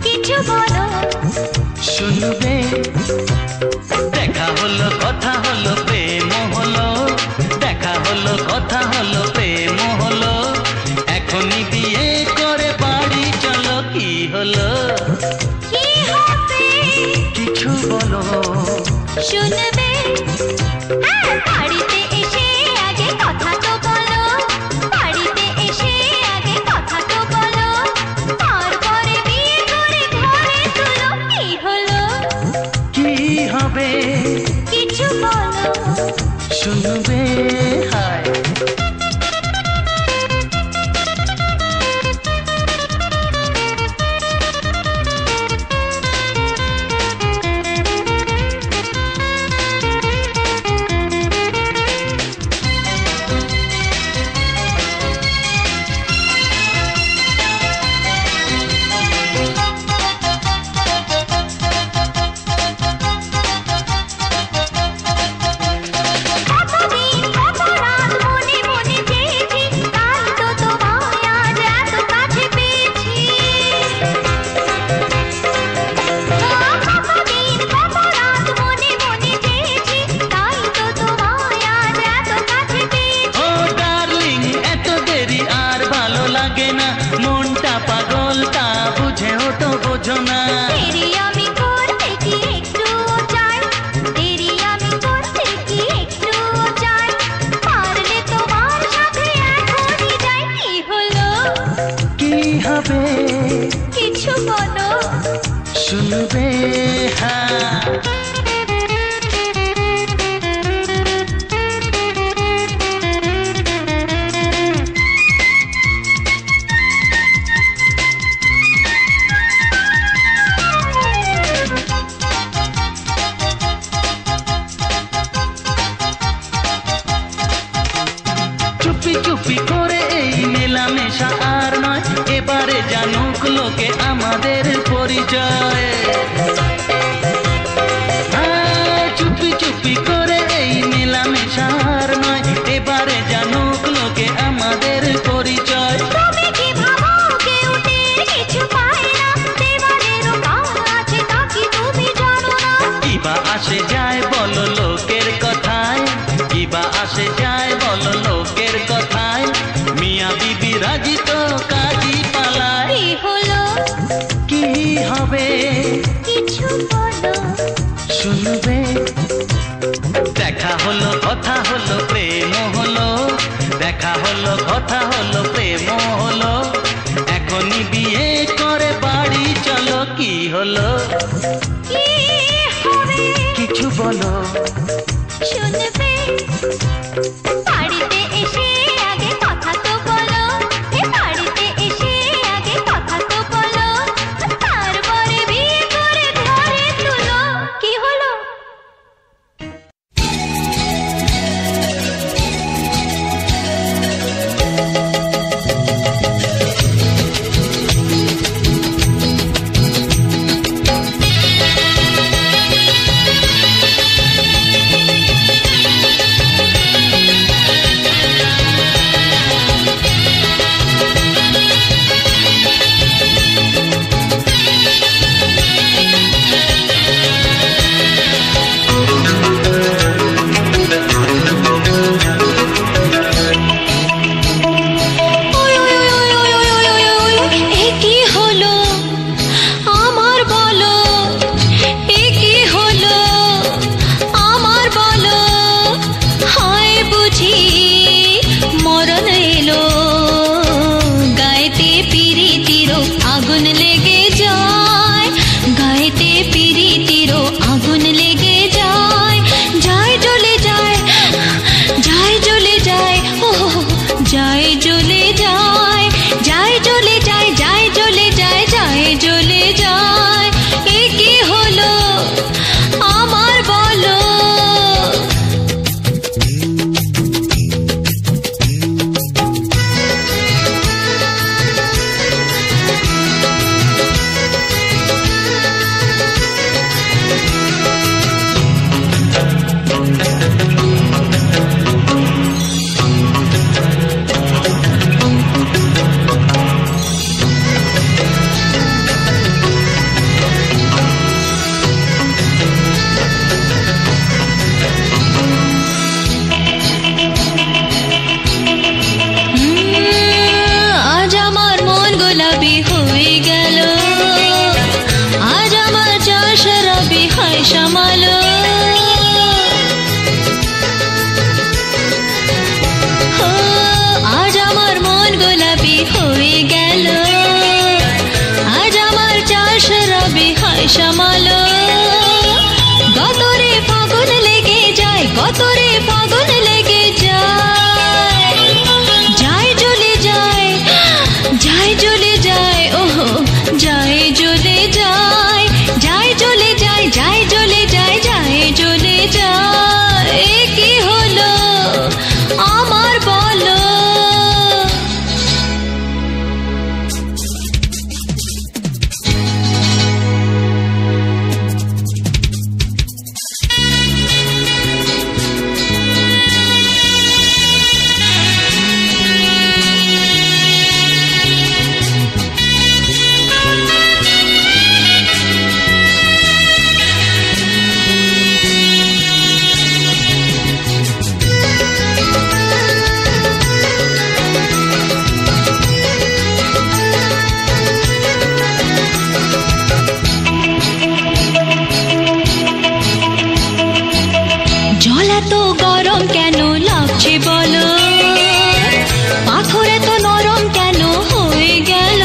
কিছু বলো, শুনবে। দেখা হলো কথা হলো প্রেম হলো, দেখা হলো কথা হলো প্রেম হলো, এখনই বিয়ে করে বাড়ি চলো। কি হলো, কি হবে কিছু বলো, শুনবে। হ্যাঁ, বাড়িতে এসে আগে কথা তো বলো, বাড়িতে এসে আগে কথা তো বলো, তারপরে বিয়ে করে ঘরে তুলো। কি হলো, কি হবে, কিছু বলো, শুনবে। হায় কতদিন কত রাত মনে মনে চেয়েছি, তাই তো তোমায় আজ এত কাছে পেয়েছি। কতদিন কত রাত মনে মনে চেয়েছি, তাই তো তোমায় আজ এত কাছে পেয়েছি। ও ডার্লিং, এত দেরি আর ভালো লাগে না, মনটা পাগল তা বুঝেও তো বোঝো না। দেরি আমি করতে কি একটুও চাই, দেরি আমি করতে কি একটুও চাই, পারলে তোমার সাথে এখনই যাই। কি হলো, কি হবে, কিছু বলো, শুনবে। হ্যাঁ চুপি চুপি করে এই মেলামেশা আর নয়, এবারে জানুক লোকে আমাদের পরিচয়। চুপি চুপি করে এই মেলামেশা আর নয়, এবারে জানুক লোকে আমাদের পরিচয়। তুমি কি ভাবো কেউ টের কিছু পায় না, দেওয়ালেরও কান আছে তা কি তুমি জানো না। কিবা আসে যায় বলো লোকের কথায়, কিবা আসে যায় বলো লোকের কথায়, মিয়া বিবি রাজি তো কাজী পালায়। কি হলো, কি হবে, কিছু বলো, শুনবে। দেখা হলো কথা হলো প্রেম হলো, দেখা হলো কথা হলো প্রেম হলো, এখনই বিয়ে করে বাড়ি চলো। কি হলো, কি হবে, কিছু বলো, শুনবে। বাড়িতে এসে আগে কথা তো বলো, বাড়িতে এসে আগে কথা তো বলো, তারপরে বিয়ে করে ঘরে তুলো। কি হলো, সামালো। আজ আমার মন গোলাপি হয়ে গেল, আজ আমার চাষ রবি হয় সামালো। গতরে ফাগুন লেগে যায়, গতরে ফাগুন লেগে যায়, যায় জ্বলে যায়, যায় জ্বলে যায়, ওহো যায় জ্বলে যায়, যায় জ্বলে যায়, যায় জ্বলে যায়, যায় জ্বলে যায়। এ কি হলো আমার বলো? জল এত গরম কেন লাগছে বলো, পাথর এত নরম কেন হয়ে গেল?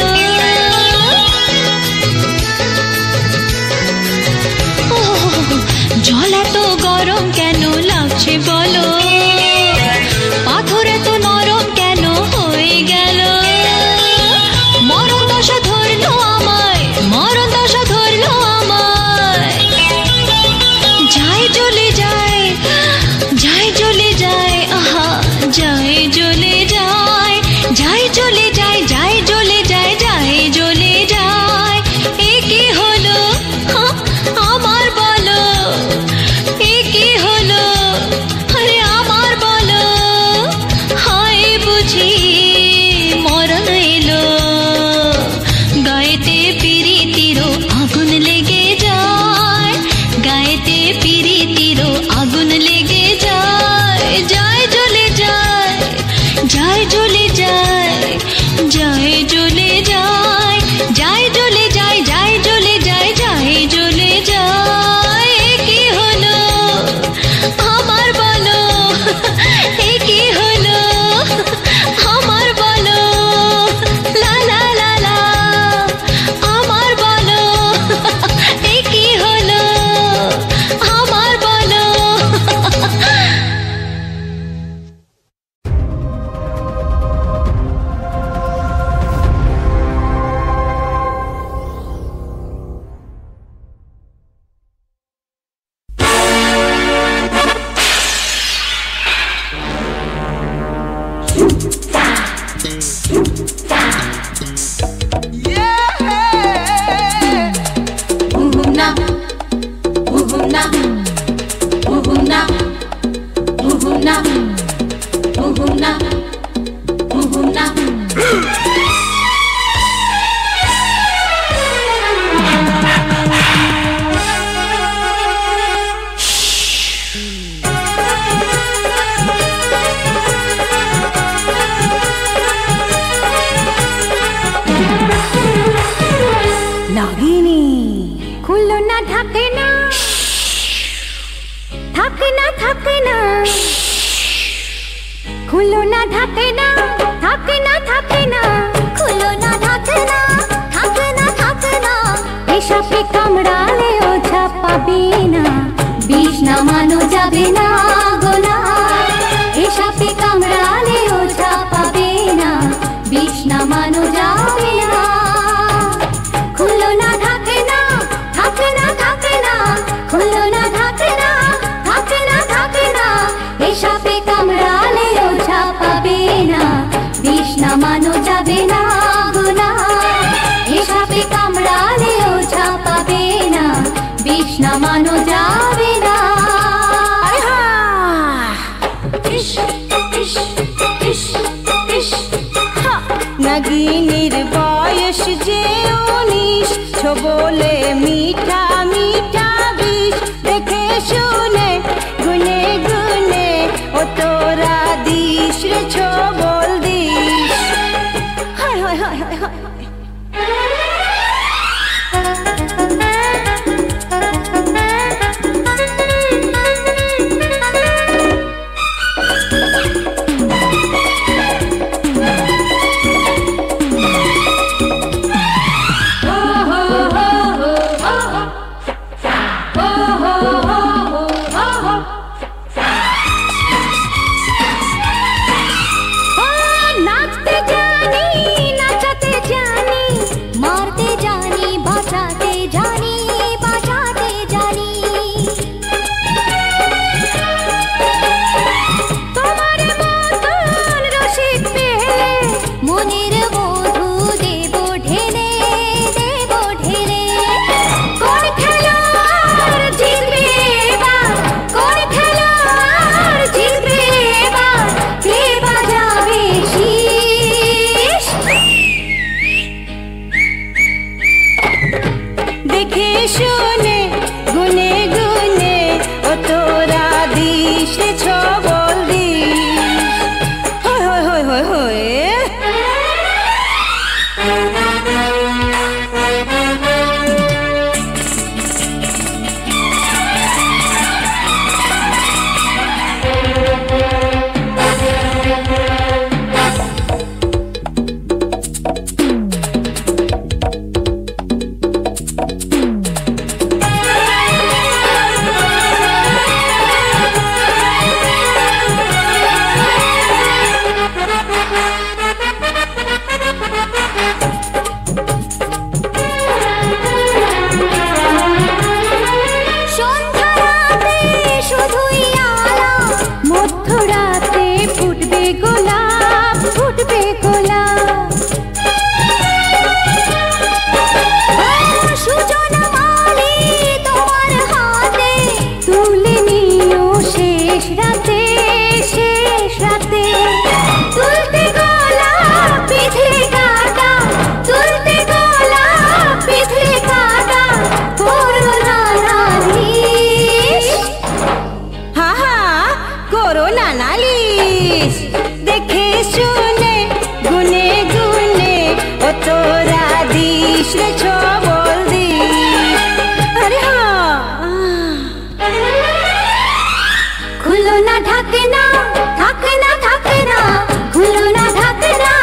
জল এত গরম কেন লাগছে বলো, পাথর এত নরম কেন হয়ে গেল? মরণ দশা ধরলো আমায়, মরণ দশা ধরলো আমায়, যায় জ্বলে যায়, যায় জ্বলে যায়, আহা যায় জ্বলে যায়, যায় জ্বলে যায়, যায় জ্বলে যায়, যায় জ্বলে যায়। এ কি হলো আমার বলো, এ কি হলো আরে আমার বলো? হায় বুঝি মরণ এলো, গায়েতে পিরিতিরও আগুন লেগে যায়, গায়েতে পিরিতিরও আগুন লেগে যায়, যায় জ্বলে যায়, যায় জ্বলে যায়, যায় জ্বলে যায়, যায় জ্বলে যায়, যায় জ্বলে যায়, যায় জ্বলে যায়। এ কি হলো আমার বলো, এ কি হলো আমার বলো? লা লা লা লা আমার বলো, এ কি হলো আমার বলো? নাগিনী খুললো না থাকে না, থাকে না, থাকে না, খুললো না থাকে না, থাকে না, থাকে না, খুললো না থাকে না, থাকে না, থাকে না। এসবে কামড়ালে ওঝা পাবে না, বিষ নামানো যাবে না গোনা। এসবে কামড়ালে ওঝা পাবে না, বিষ নামানো যাবে না। খুললো না থাকে না, থাকে না, থাকে না, খুললো না থাকে না, থাকে না, থাকে না। এসবে কামড়ালে ওঝা পাবে না, বিষ নামানো যাবে না গোনা। এসবে কামড়ালে ওঝা পাবে না, বিষ নামানো যাবে না। নাগিনীর বয়স যে 19, ছোবলে মিঠা মিঠা বিষ, দেখে শুনে গুনে গুনে ও তোরা দিস রে ছোবল দিস। হায় হায় হায় হায় হায়। বাঁচাতে জানি, বাঁচাতে জানি। তোমার মতন রসিক পেলে মনের মধু দেব ঢেলে, দেব ঢেলে। কোন খেলোয়াড় জিতবে এবার, কোন খেলোয়াড় জিতবে এবার, কে বাজাবে শীষ? দেখে শুনে গুনে গুনে ও তোরা দিস রে ছবল দিস। হয় হয় হয় হয় হয়। সন্ধ্যারাতে শুধুই আলা, মধ্যরাতে ফুটবে গোলাপ, ফুটবে গোলাপ। সূচনা মালি তোমার হাতে তুলে নিও শেষ রাতে, শেষ রাতে। তুলতে গোলাপ পিঠে কাটা, তুলতে গোলাপ পিঠে কাটা, করো না নালিশ। হা হা করো না নালিশ। দেখে শুনে গুনে গুনে ও তোরা দিস রে ছবল দিস। আরে হ্যাঁ। খুলো না ঢাকনা, ঢাকনা ঢাকনা, খুলো না ঢাকনা,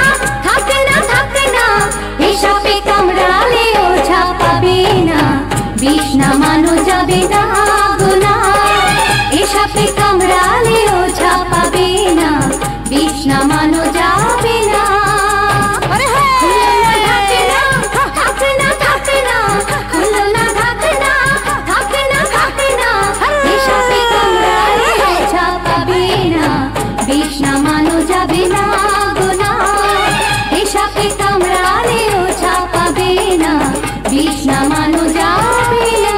ঢাকনা ঢাকনা। এসবে কামড়ালে ওঝা পাবে না, বিষ নামানো যাবে না গোনা। এসবে কামড়ালে ওঝা পাবে না, বিষ নামানো যাবে না। আরে খুলো না হ্যাঁ। ঢাকনা, ঢাকনা ঢাকনা, খুলো না ঢাকনা, ঢাকনা ঢাকনা। এসবে কামড়ালে ওঝা পাবে না, বিষ নামানো যাবে না গোনা। এসবে কামড়ালে ওঝা পাবে না, বিষ নামানো যাবে না।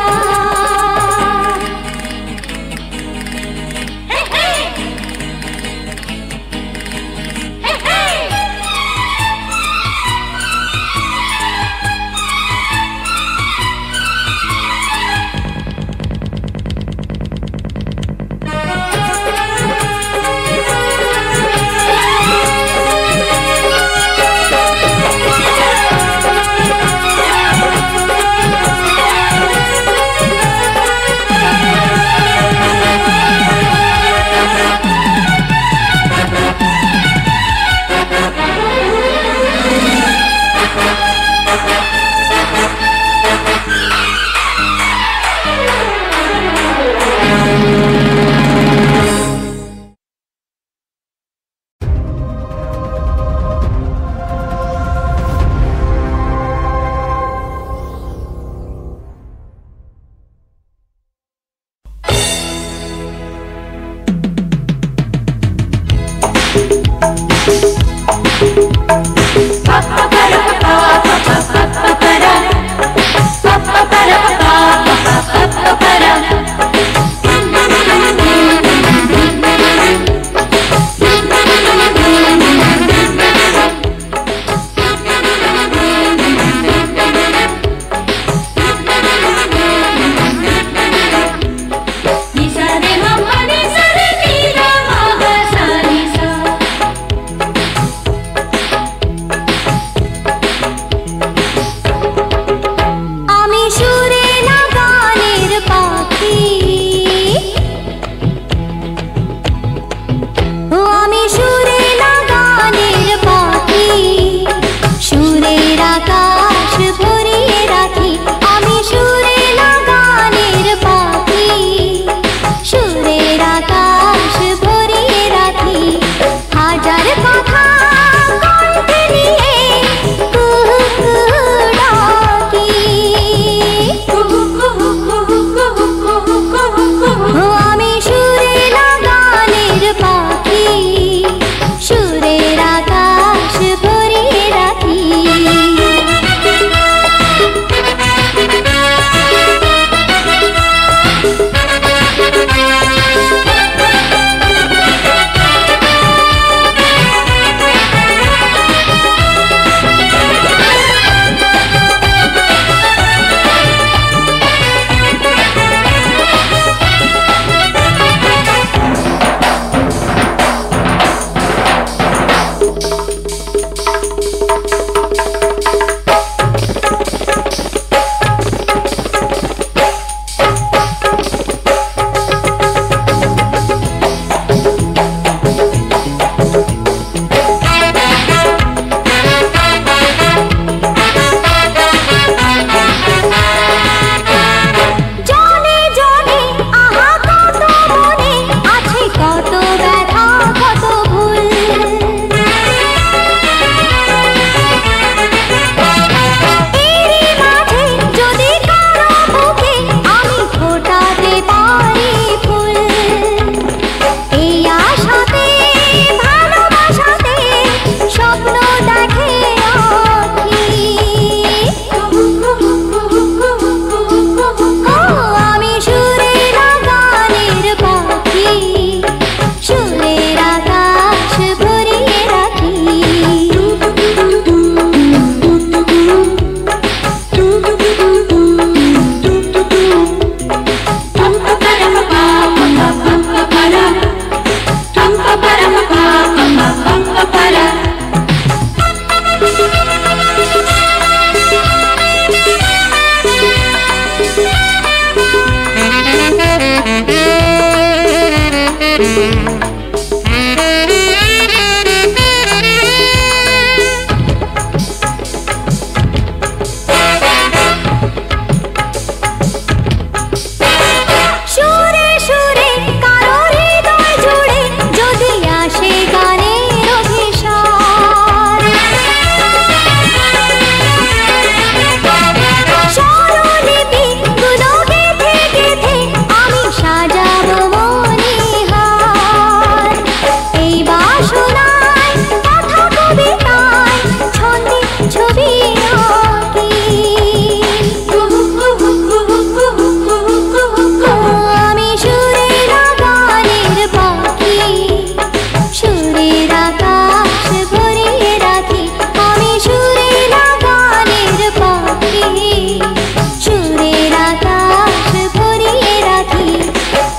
সুরের আকাশ ভরিয়ে রাখি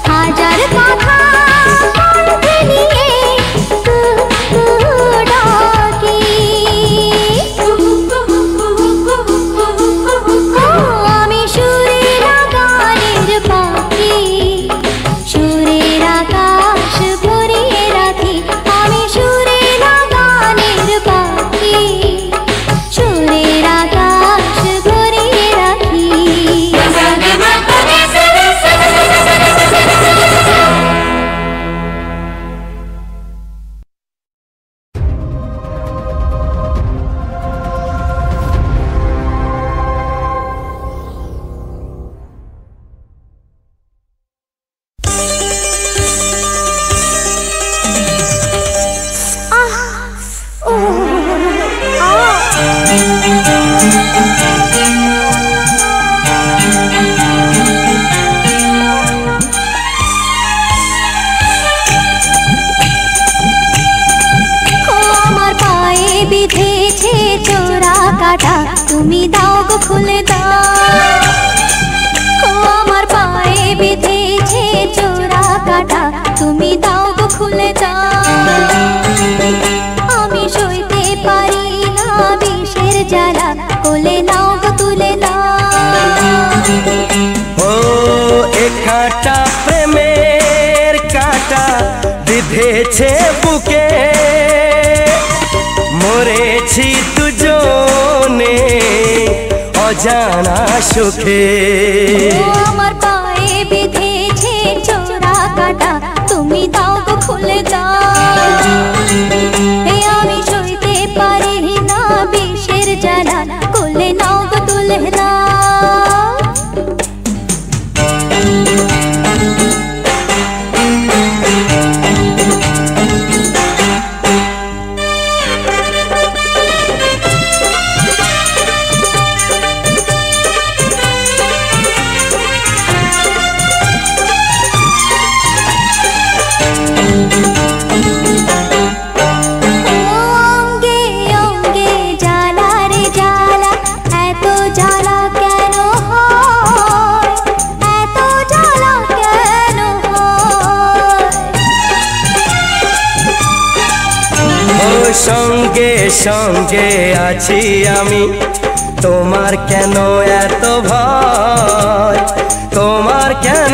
হাজার কথা কণ্ঠে নিয়ে ডাকি। আমি সুরের গানের পাখি, সুরের আকাশ ভরিয়ে রাখি। আমি সুরের গানের পাখি, সুরের আকাশ ভরিয়ে রাখি। আমার পায়ে বিঁধেছে চোরা কাটা, তুমি দাও গো খুলে দাও। আমার পায়ে বিঁধেছে চোরা কাটা, তুমি দাও গো খুলে দাও। আমি সইতে পারি না বিষের জ্বালা, কোলে নাও গো তুলে নাও। ও এ কাঁটা প্রেমের কাঁটা বিঁধেছে বুকে, মরেছি দুজনে অজানা সুখে। আমার পায়ে বিঁধেছে চোরা কাটা, তুমি দাও গো খুলে দাও। আমি সইতে পারি না বিষের জ্বালা, কোলে নাও গো তুলে নাও। অঙ্গে অঙ্গে জ্বালা রে জ্বালা, এত জ্বালা কেন হয়, এত জ্বালা কেন হয়। ও সঙ্গে সঙ্গে আছি আমি, তোমার কেন এত ভয়, তোমার কেন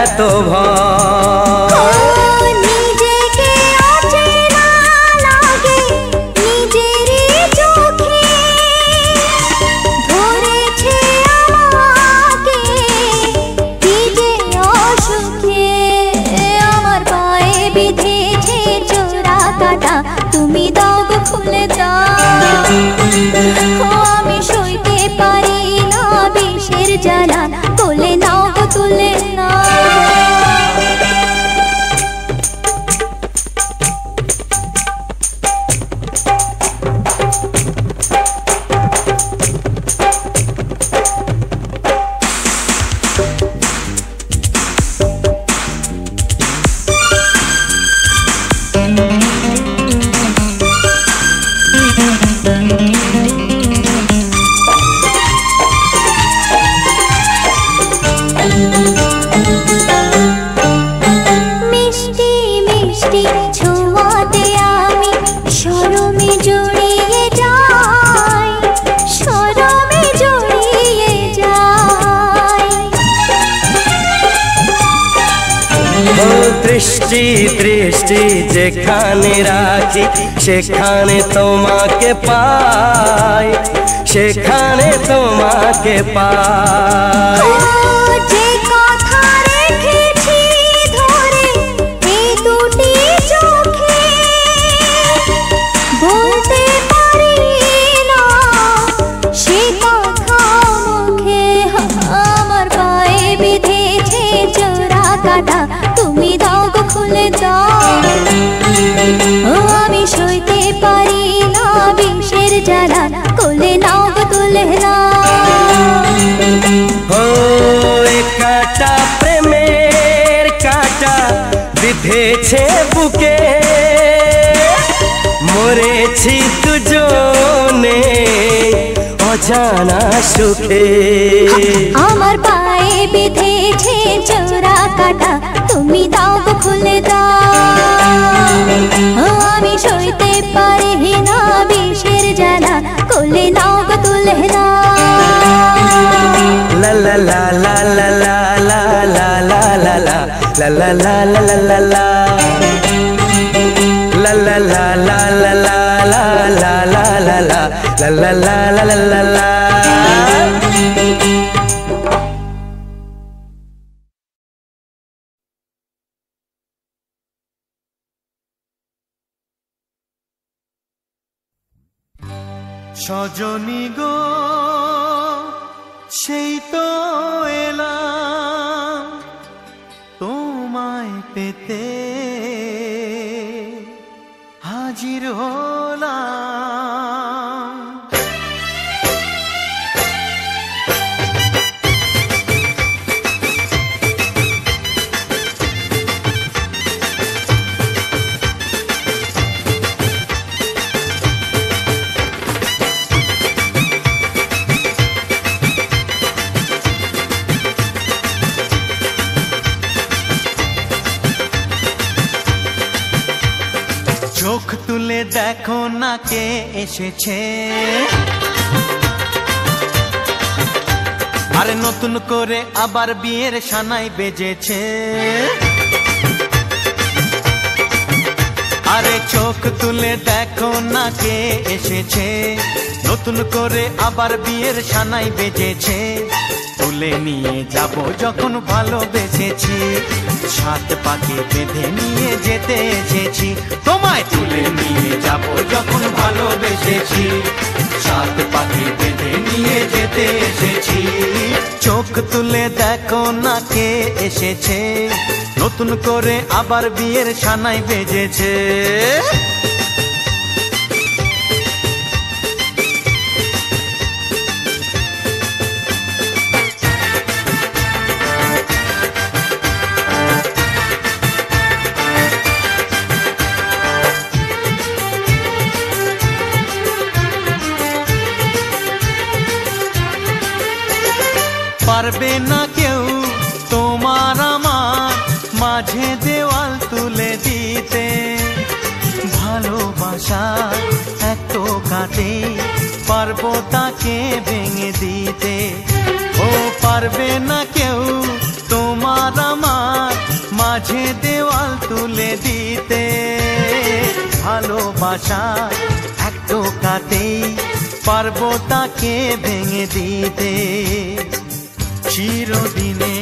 এত ভয়। নিজেকে অচেনা লাগে নিজেরই চোখে, ধরেছে আমাকে কি যে অসুখে। আমার পায়ে বিঁধেছে চোরা কাটা, তুমি দাও গো খুলে দাও। আমি সইতে পারি না বিষের জ্বালা, কোলে নাও গো তুলে নাও। মিষ্টি মিষ্টি ছোঁয়াতে আমি শরমে জড়িয়ে যাই, শরমে জড়িয়ে যাই। ও দৃষ্টি দৃষ্টি যেখানে রাখি, সেখানে তোমাকে পাই, সেখানে তোমাকে পাই। যে কথা রেখেছি ধরে এই দুটি চোখে, বলতে পারি না সে কথা মুখে। আমার পায়ে বিঁধেছে চোরা কাটা, তুমি দাও গো খুলে দাও। আমি সইতে পারি না বিষের জ্বালা, কোলে নাও গো তুলে নাও। ও এ কাঁটা প্রেমের কাঁটা বিঁধেছে বুকে, মরেছি দুজনে অজানা অজানা সুখে। আমার পায়ে বিঁধেছে চোরা কাটা, তুমি দাও গো খুলে দাও। আমি সইতে পারি না বিষের জ্বালা, কোলে নাও গো তুলে দাও। লা লা লা লা লা লা লা লা লা লা লা লা লা লা লা লা লা লা la la la la la la la la la la la la la la la la. Sajani গো সেই তো এলাম তোমায় পেতে, হাজির হলাম। চোখ তুলে দেখো না কে এসেছে, আরে নতুন করে আবার বিয়ের সানাই বেজেছে। আরে চোখ তুলে দেখো না কে এসেছে, নতুন করে আবার বিয়ের সানাই বেজেছে। তুলে নিয়ে যাব যখন ভালোবেসেছি, সাত পাকে বেঁধে নিয়ে যেতে এসেছি। তোমায় তুলে নিয়ে যাব যখন ভালোবেসেছি, সাত পাকে বেঁধে নিয়ে যেতে এসেছি। চোখ তুলে দেখো না কে এসেছে, নতুন করে আবার বিয়ের সানাই বেজেছে। পারবে না কেউ তোমার আমার মাঝে দেওয়াল তুলে দিতে, ভালোবাসা এত কাটে পারবো তাকে ভেঙে দিতে। ও পারবে না কেউ তোমার আমার মাঝে দেওয়াল তুলে দিতে, ভালোবাসা এত কাটে পারবো তাকে ভেঙে দিতে। চিরদিনে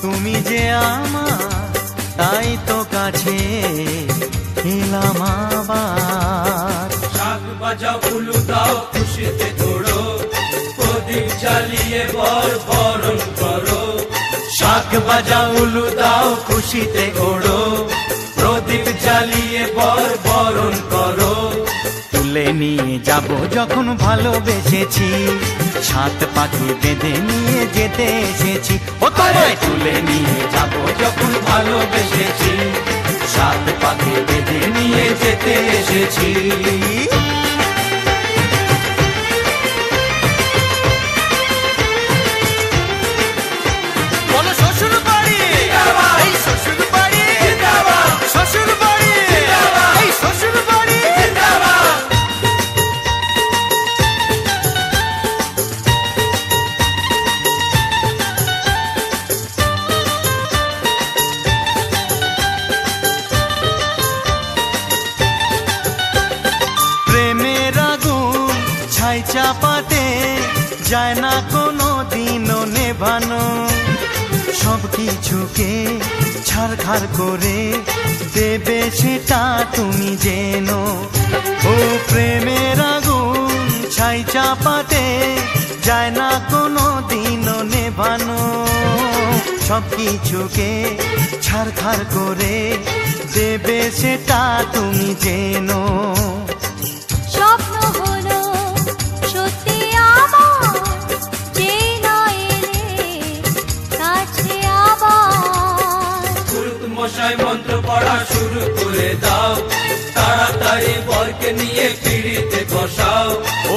তুমি যে আমার, তাই তো কাছে এলাম আবার। শাক বাজাও ফুলু দাও খুশিতে দৌড়ো, প্রদীপ জ্বালিয়ে বর বরণ করো। শাক বাজাও উলু দাও খুশিতে ওড়ো, প্রদীপ জ্বালিয়ে বর বরণ করো। তুলে নিয়ে যাব যখন ভালোবেসেছি, সাত পাখি বেঁধে নিয়ে যেতে এসেছি। ও তোমায় তুলে নিয়ে যাব যখন ভালোবেসেছি, সাত পাখি বেঁধে নিয়ে যেতে এসেছি। বলো শ্বশুর বাড়ি, এই শ্বশুর বাড়ি, শ্বশুর বাড়ি, এই শ্বশুর বাড়ি। ছাই চাপাতে যায় না কোনো দিনও নেভানো, সব কিছুকে ছারখার করে দেবে সেটা তুমি জেনো। ও প্রেমের আগুন ছাই চাপাতে যায় না কোনো দিনও নেভানো, সব কিছুকে ছারখার করে দেবে সেটা তুমি জেনো। স্বপ্ন হলো সত্যি আমার, যে না এলে কাছে আবার। পুরুত মশাই মন্ত্র পড়া শুরু করে দাও, তাড়াতাড়ি বরকে নিয়ে পিড়িতে বসাও। ও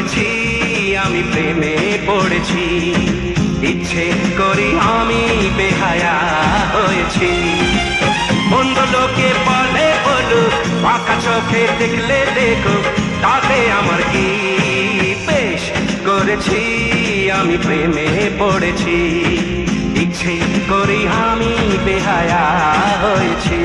করেছি আমি প্রেমে পড়েছি, ইচ্ছে করি আমি বেহায়া হয়েছি। বন্ধ লোকে বলে বলুক, পাকা চোখে দেখলে দেখুক, তাতে আমার কি? বেশ করেছি আমি প্রেমে পড়েছি, ইচ্ছে করি আমি বেহায়া হয়েছি।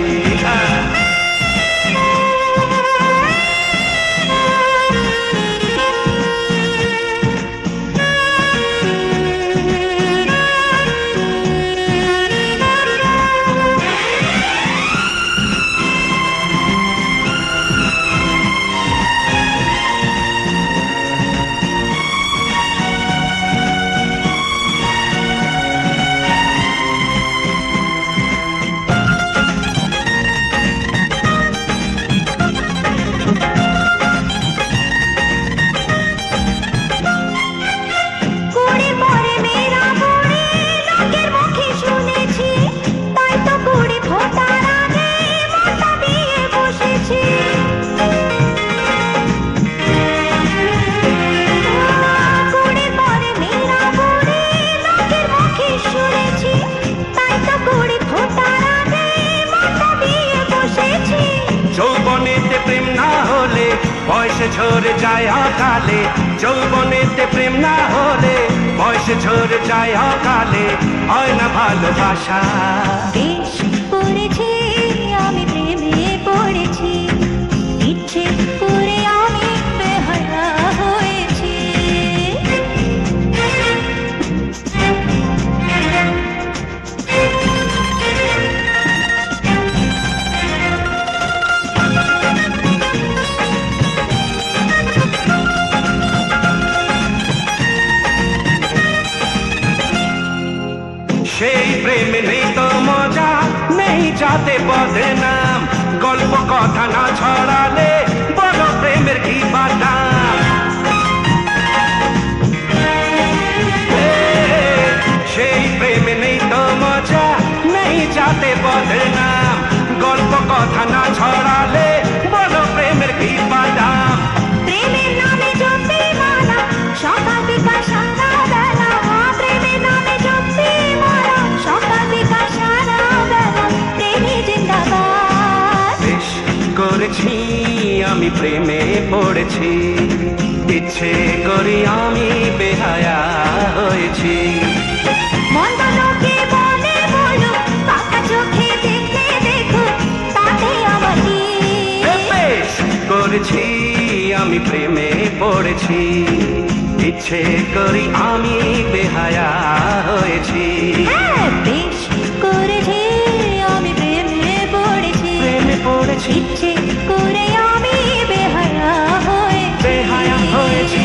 যৌবনেতে প্রেম না হলে বয়স ঝরে যায় অকালে, যৌবনেতে প্রেম না হলে বয়স ঝরে যায় অকালে, হয় না ভালোবাসা। বেশ করেছি আমি প্রেমে পড়েছি, ইচ্ছে করে আমি বেহায়া হয়েছি। সেই প্রেমে নেই তো মজা, নেই যাতে বদনাম, গল্প কথা না ছড়ালে বড় প্রেমের কি বাদাম। সেই প্রেমে নেই তো মজা, নেই যাতে বদনাম, গল্প কথা না ছড়ালে বড় প্রেমের কি বাদাম। প্রেমের নামে জপি মালা, সকাল বিকাল সারা বেলা, প্রেমের নামে জপি মালা, সকাল বিকাল সারা বেলা, প্রেমী জিন্দাবাদ। বেশ করেছি আমি প্রেমে পড়েছি, ইচ্ছে করি আমি বেহায়া হয়েছি। মন্দ লোকে বলে বলুক, পাকা চোখে দেখলে দেখুক, তাতে আমার কি? বেশ করেছি আমি প্রেমে পড়েছি, ইচ্ছে করি আমি বেহায়া হয়েছি। হ্যাঁ, বেশ করেছি আমি প্রেমে পড়েছি, প্রেমে পড়েছি, ইচ্ছে করে আমি বেহায়া হয়েছি। বেহায়া হয়েছি।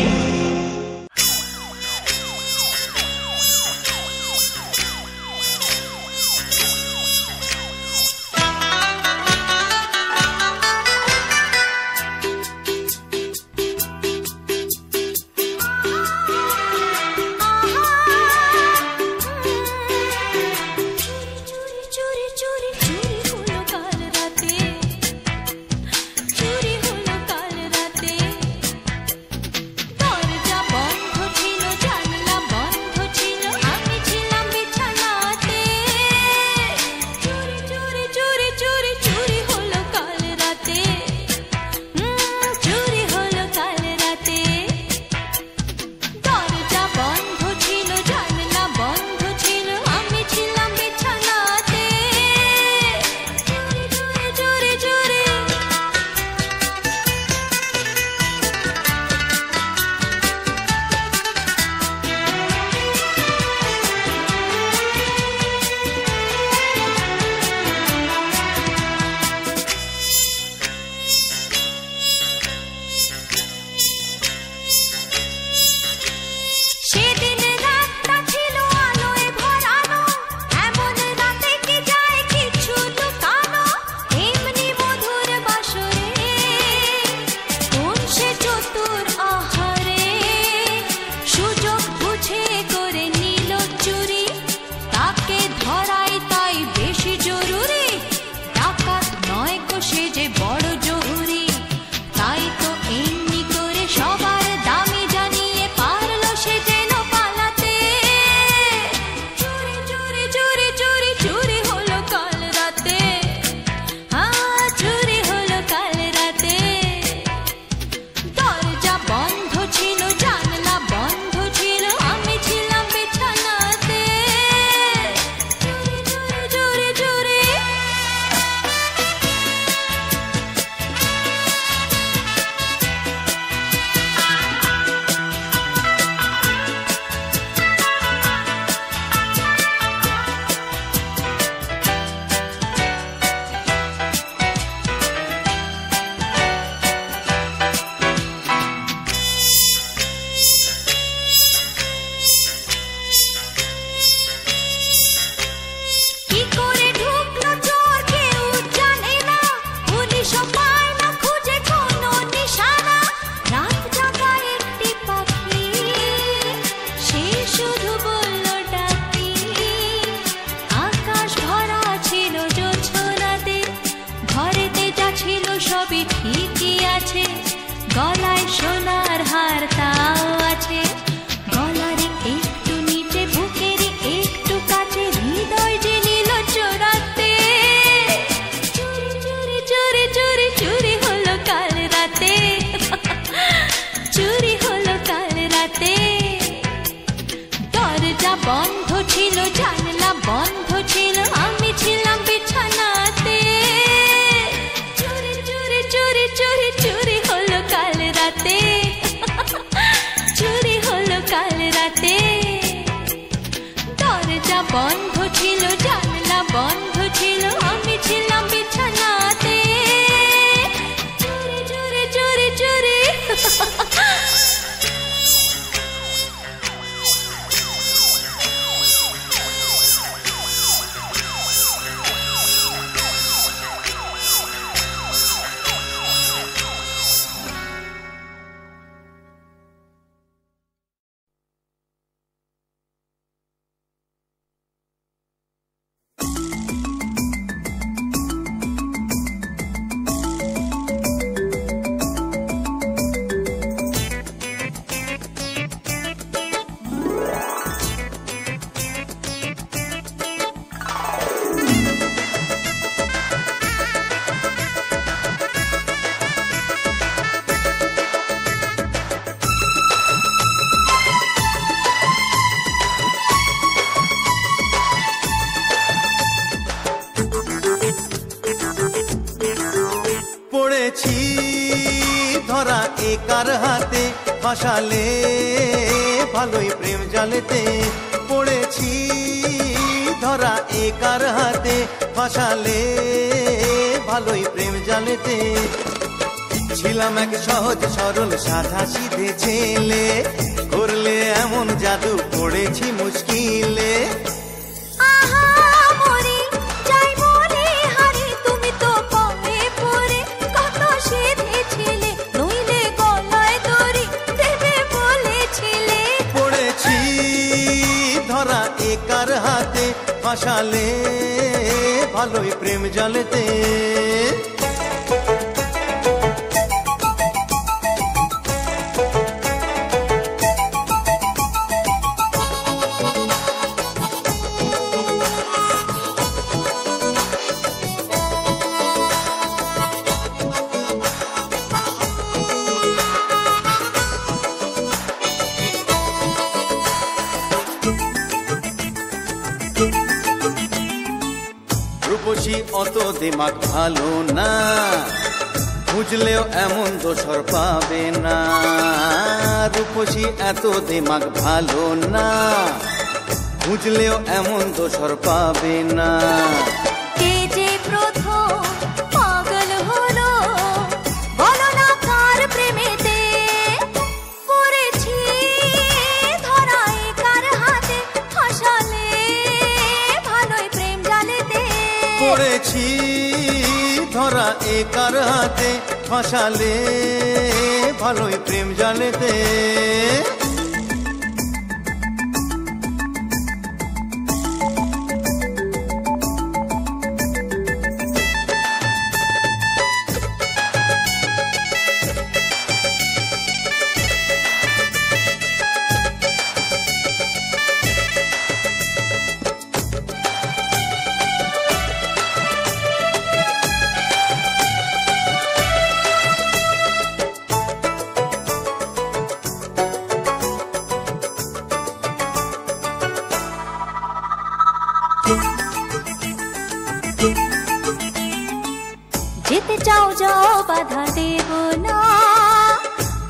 চুরি চুরি চুরি চুরি হলো কাল রাতে, টুপি ঠিকই আছে, গলায় সোনার হার তাও আছে, গলারে একটু নিচে বুকের একটু কাছে, হৃদয় যে নিল চোরাতে, চুরি চুরি চুরি চুরি চুরি হলো কাল রাতে, চুরি হলো কাল রাতে। দরজা বন্ধ ছিল, জানলা বন্ধ ছিল, আমি ছিলাম বিছানাতে, চুরি চুরি চুরি চুরি চুরি হলো কাল রাতে, চুরি হলো কাল রাতে। দরজা বন্ধ ছিল, জানলা বন্ধ ছিল, আমি ছিলাম বিছানাতে, চুরি চুরি চুরি চুরি। পড়েছি ধরা একার হাতে, ফাঁসালে ভালোই প্রেম জালেতে, পড়েছি ধরা একার হাতে, ফাঁসালে ভালোই প্রেম জালেতে। ছিলাম এক সহজ সরল সাদা সিধে ছেলে, করলে এমন জাদু পড়েছি মুশকিলে। আহা মরি যাই বলে হারি, তুমি তো পরে পরে কত সেধেছিলে, নইলে গলায় দড়ি দেবে বলেছিলে। পড়েছি ধরা একার হাতে, ফাঁসালে ভালোই প্রেম জালেতে। রূপসী অত দিমাগ ভালো না, বুঝলেও এমন দোসর পাবে না। রূপসী এত দিমাগ ভালো না, বুঝলেও এমন দোসর পাবে না। কে যে প্রথম পাগল হলো, বলো না কার প্রেমেতে, পড়েছি ধরা একার হাতে, ফাঁসালে ভালোই প্রেম জালেতে। পড়েছি ধরা একার হাতে, ফাঁসালে ভালোই প্রেম জালেতে। যেতে চাও যাও, বাধা দেব না,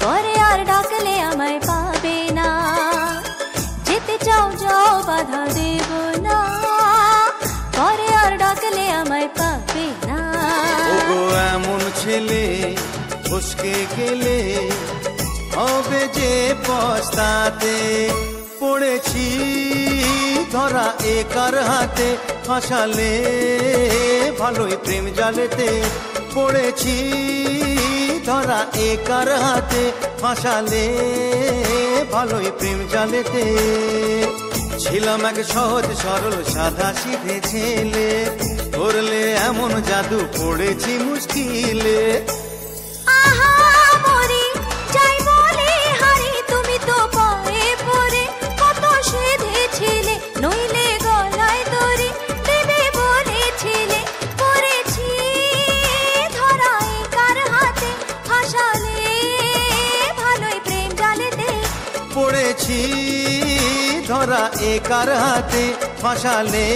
পরে আর ডাকলে আমায় পাবে না। যেতে চাও যাও, বাধা দেব না, পরে আর ডাকলে আমায় পাবে না। ওগো এমন ছেলে ফসকে গেলে হবে যে পস্তাতে। পড়েছি ধরা একার হাতে, ফাঁসালে ভালোই প্রেম জালেতে। পড়েছি ধরা একার হাতে, ফাঁসালে ভালোই প্রেম জালেতে। ছিলাম এক সহজ সরল সাদা সিধে ছেলে, করলে এমন জাদু পড়েছি মুশকিলে। পড়েছি ধরা একার হাতে, ফাঁসালে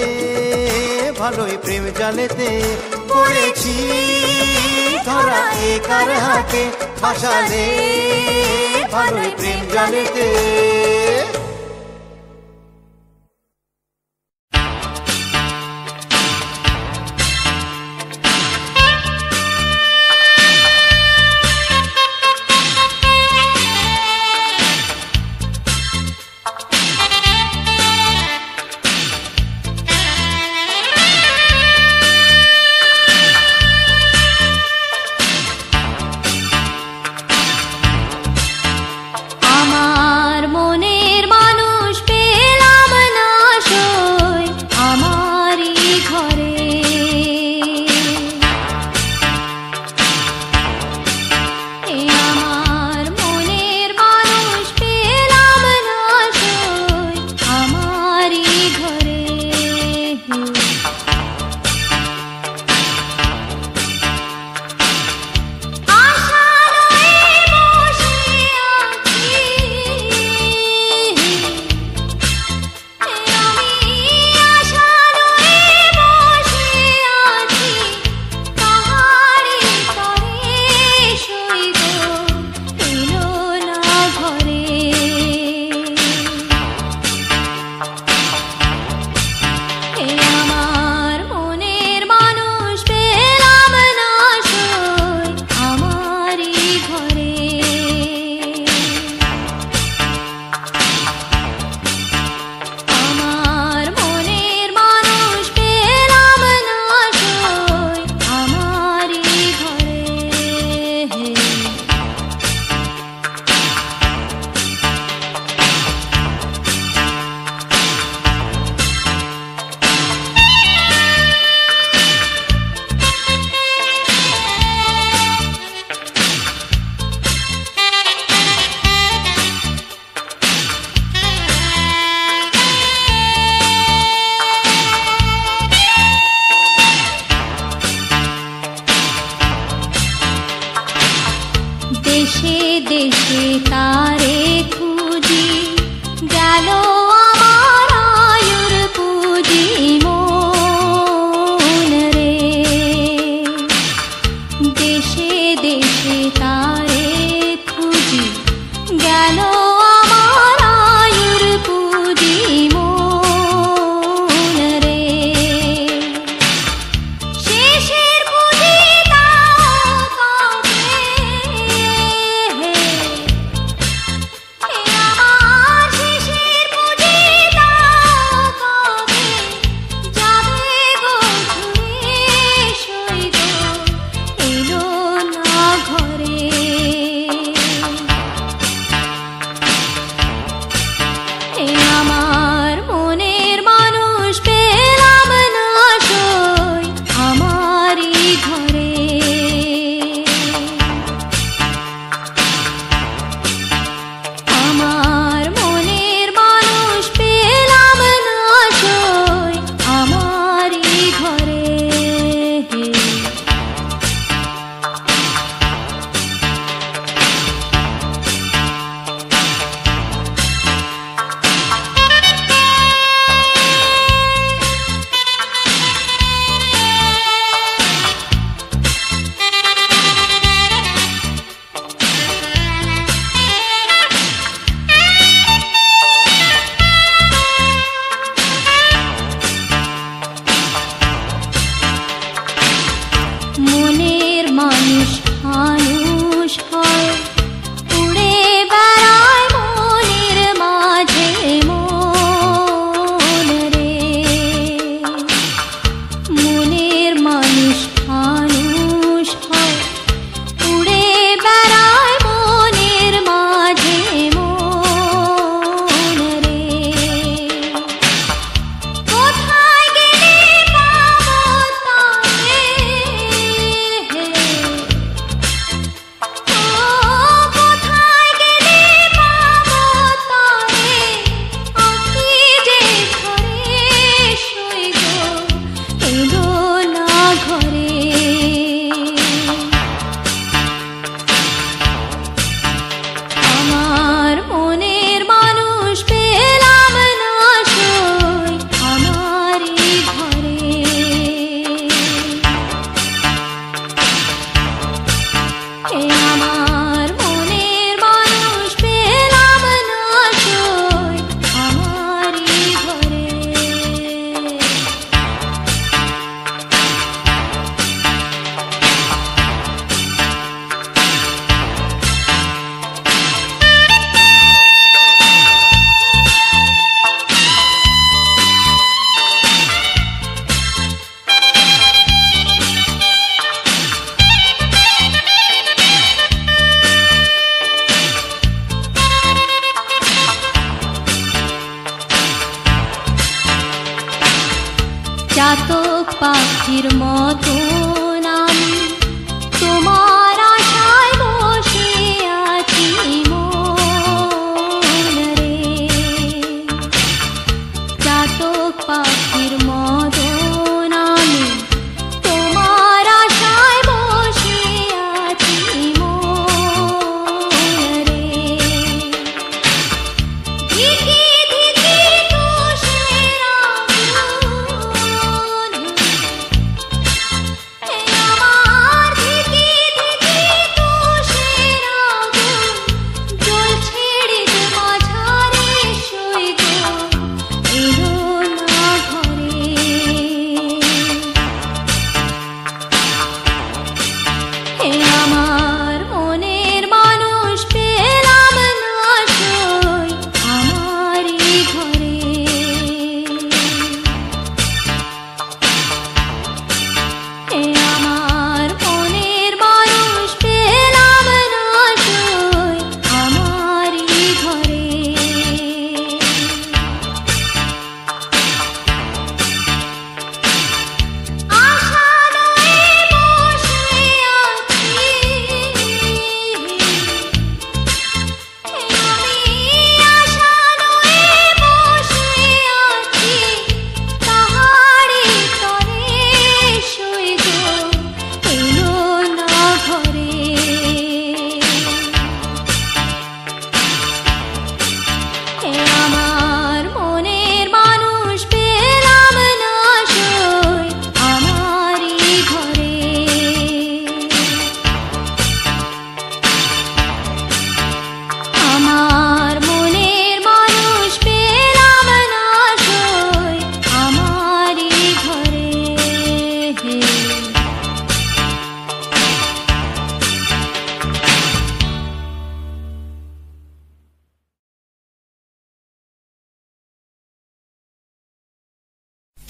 ভালোই প্রেম জালেতে। পড়েছি ধরা একার হাতে, ফাঁসালে ভালোই প্রেম জালেতে। আমার মনের মানুষ পেলাম না সই আমারই ঘরে। আমার মনের মানুষ পেলাম না সই আমারই ঘরে। দেশে দেশে তারে খুঁজি গেল আমার আয়ুর পুঁজি মন রে। দেশে দেশে তারে খুঁজি গেল আমার আয়ুর পুঁজি মন রে। শেষের পুঁজি তাও কাউকে, আমার শেষের পুঁজি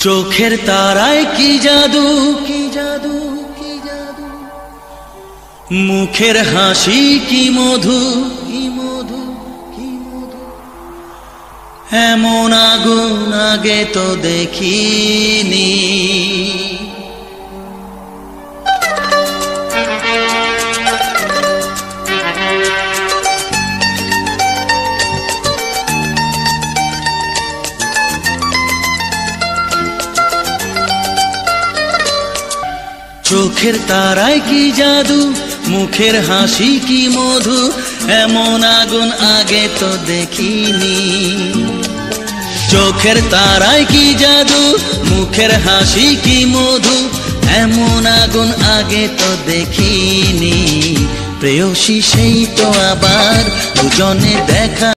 চোখের তারায় কি জাদু, কি জাদু, কি জাদু, মুখের হাসি কি মধু, কি মধু, কি মধু, এমন আগুন আগে তো দেখিনি। চোখের তারায় কি জাদু, মুখের হাসি কি মধু, এমন আগুন আগে তো দেখিনি। চোখের তারায় কি জাদু, মুখের হাসি কি মধু, এমন আগুন আগে তো দেখিনি। প্রেয়সী সেই তো আবার দুজনে দেখা